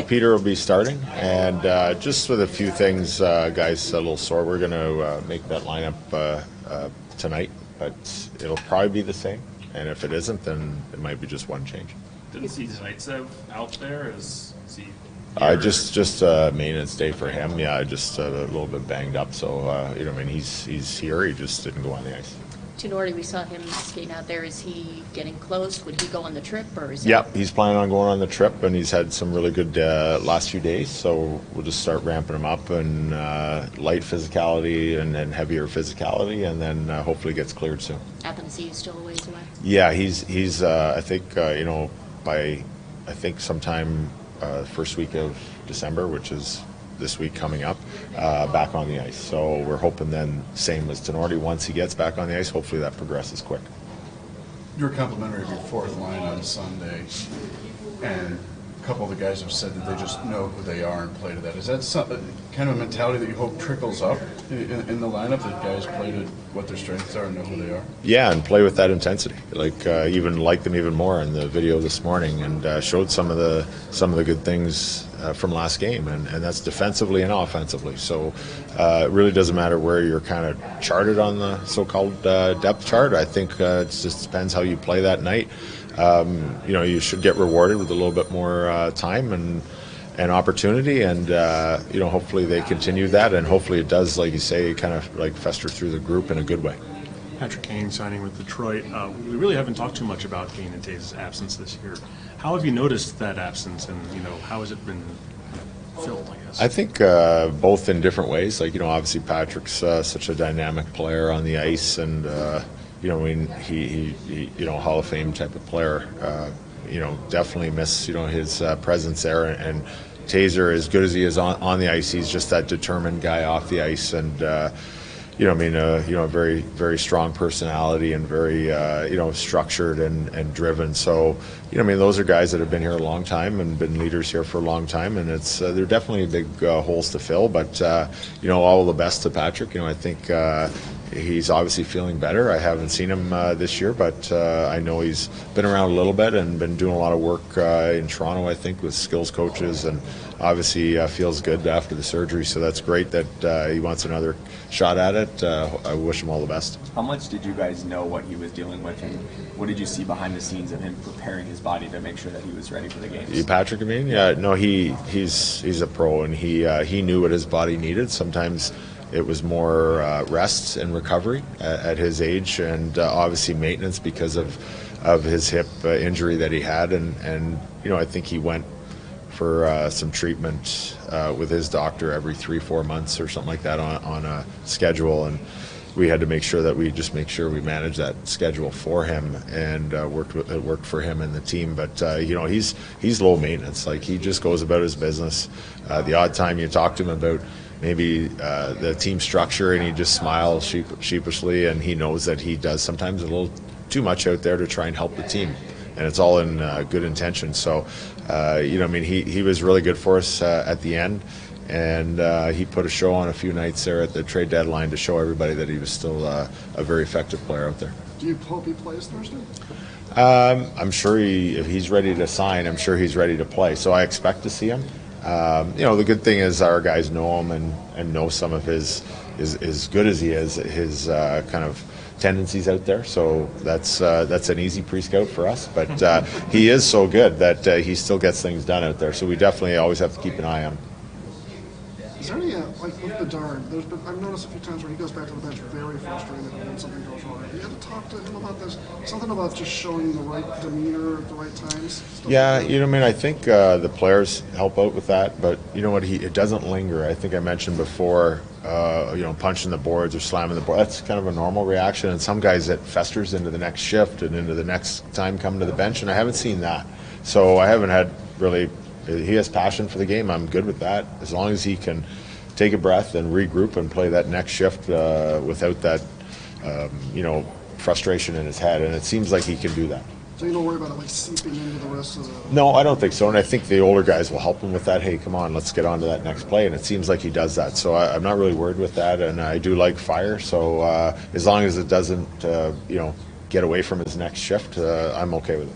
Peter will be starting, and just with a few things, guys, a little sore. We're going to make that lineup tonight, but it'll probably be the same. And if it isn't, then it might be just one change. Didn't see Zaitsev out there. Is he? Just maintenance day for him. Yeah, just a little bit banged up. So he's here. He just didn't go on the ice. Tinordi, we saw him skating out there. Is he getting close? Would he go on the trip, or is? Yeah, he's planning on going on the trip, and he's had some really good last few days. So we'll just start ramping him up and light physicality and then heavier physicality, and then hopefully gets cleared soon. Athens is still a ways away. Yeah, he's I think by sometime first week of December, which is this week coming up, back on the ice. So we're hoping then, same as Tinordi, once he gets back on the ice, hopefully that progresses quick. You were complimentary of your fourth line on Sunday, and a couple of the guys have said that they just know who they are and play to that. Is that kind of a mentality that you hope trickles up in the lineup, that guys play to what their strengths are and know who they are? Yeah, and play with that intensity. Even like them even more in the video this morning, and showed some of the good things from last game, and that's defensively and offensively. So it really doesn't matter where you're kind of charted on the so-called depth chart. I think it just depends how you play that night. You should get rewarded with a little bit more time and opportunity, and hopefully they continue that, and hopefully it does, like you say, kind of like fester through the group in a good way. Patrick Kane signing with Detroit. We really haven't talked too much about Kane and Taves' absence this year. How have you noticed that absence, and how has it been filled, I guess? I think both in different ways. Obviously Patrick's such a dynamic player on the ice, and he Hall of Fame type of player. Definitely miss his presence there, and Taser, as good as he is on the ice, he's just that determined guy off the ice, and a very, very strong personality, and very structured and driven. So those are guys that have been here a long time and been leaders here for a long time, and they're definitely big holes to fill. But all the best to Patrick. I think he's obviously feeling better. I haven't seen him this year, but I know he's been around a little bit and been doing a lot of work in Toronto, I think, with skills coaches, and obviously feels good after the surgery. So that's great that he wants another shot at it. I wish him all the best. How much did you guys know what he was dealing with, and what did you see behind the scenes of him preparing his body to make sure that he was ready for the games? Patrick, I mean? Yeah, no, he's a pro, and he knew what his body needed. Sometimes it was more rest and recovery at his age, and obviously maintenance because of his hip injury that he had, and I think he went for some treatment with his doctor every 3-4 months or something like that on a schedule, and we had to make sure that we managed that schedule for him, and it worked for him and the team. But he's low maintenance. He just goes about his business. The odd time you talk to him about maybe the team structure, and he just smiles sheepishly, and he knows that he does sometimes a little too much out there to try and help the team, and it's all in good intention. So he was really good for us at the end, and he put a show on a few nights there at the trade deadline to show everybody that he was still a very effective player out there. Do you hope he plays Thursday? I'm sure if he's ready to sign, I'm sure he's ready to play, so I expect to see him. The good thing is our guys know him and know some of his, as good as he is, his kind of tendencies out there. So that's an easy pre-scout for us. But he is so good that he still gets things done out there. So we definitely always have to keep an eye on him. Is there any, with Bedard, I've noticed a few times where he goes back to the bench very frustrated when something goes wrong. Have you had to talk to him about this? Something about just showing the right demeanor at the right times? Yeah, I think the players help out with that, but it doesn't linger. I think I mentioned before, punching the boards or slamming the board. That's kind of a normal reaction, and some guys it festers into the next shift and into the next time coming to the bench, and I haven't seen that. So I haven't had really. He has passion for the game. I'm good with that. As long as he can take a breath and regroup and play that next shift without that, frustration in his head. And it seems like he can do that. So you don't worry about it seeping into the rest of the... No, I don't think so. And I think the older guys will help him with that. Hey, come on, let's get on to that next play. And it seems like he does that. So I'm not really worried with that. And I do like fire. So as long as it doesn't, get away from his next shift, I'm okay with it.